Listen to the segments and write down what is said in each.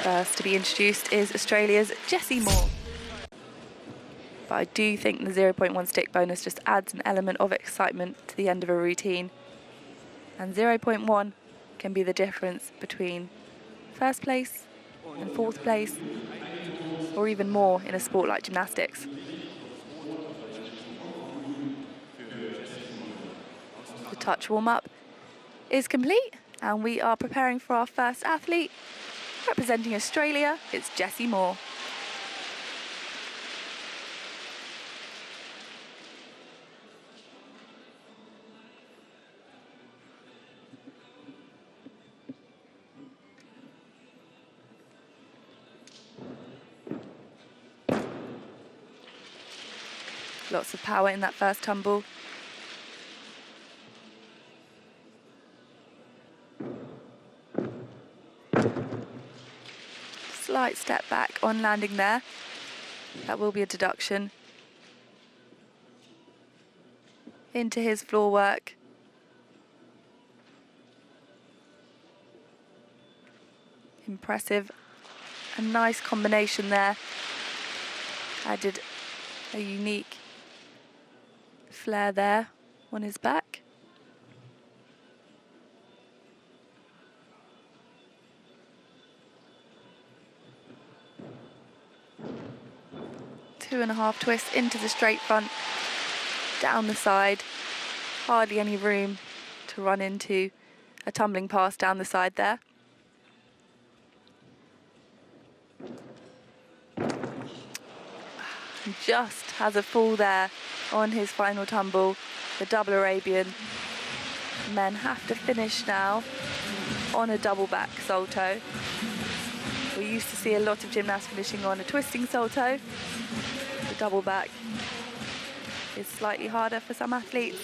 First to be introduced is Australia's Jessie Moore. But I do think the 0.1 stick bonus just adds an element of excitement to the end of a routine. And 0.1 can be the difference between first place and fourth place, or even more in a sport like gymnastics. The touch warm-up is complete, and we are preparing for our first athlete. Representing Australia, it's Jessie Moore. Lots of power in that first tumble. Slight step back on landing there. That will be a deduction. Into his floor work. Impressive. A nice combination there. Added a unique flair there on his back. Two and a half twists into the straight front, down the side. Hardly any room to run into a tumbling pass down the side there. Just has a fall there on his final tumble, the double Arabian. Men have to finish now on a double back salto. We used to see a lot of gymnasts finishing on a twisting salto. The double back is slightly harder for some athletes,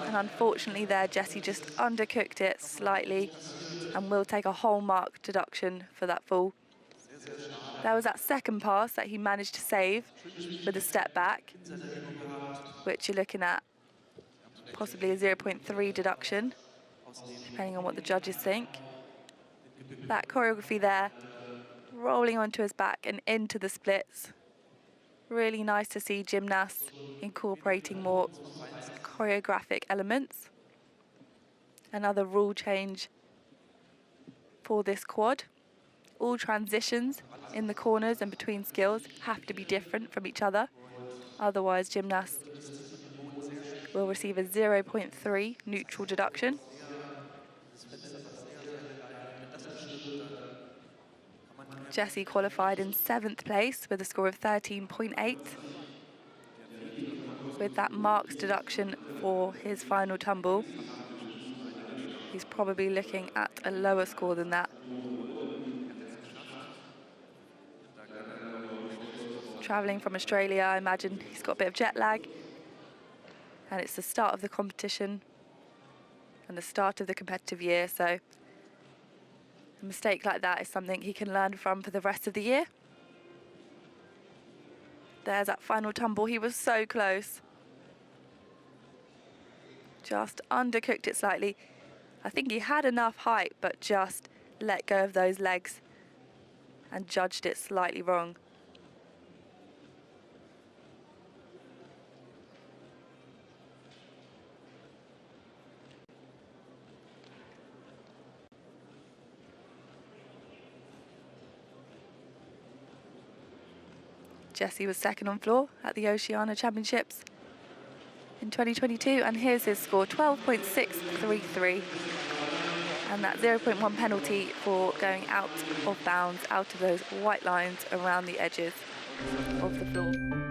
and unfortunately there Jessie just undercooked it slightly and will take a whole mark deduction for that fall. There was that second pass that he managed to save with a step back, which you're looking at possibly a 0.3 deduction, depending on what the judges think. That choreography there, rolling onto his back and into the splits. Really nice to see gymnasts incorporating more choreographic elements. Another rule change for this quad. All transitions in the corners and between skills have to be different from each other. Otherwise, gymnasts will receive a 0.3 neutral deduction. Jessie qualified in 7th place with a score of 13.8. With that marks deduction for his final tumble, he's probably looking at a lower score than that. Travelling from Australia, I imagine he's got a bit of jet lag. And it's the start of the competition and the start of the competitive year, so a mistake like that is something he can learn from for the rest of the year. There's that final tumble, he was so close. Just undercooked it slightly. I think he had enough height, but just let go of those legs and judged it slightly wrong. Jessie was second on floor at the Oceania Championships in 2022, and here's his score, 12.633. And that 0.1 penalty for going out of bounds, out of those white lines around the edges of the floor.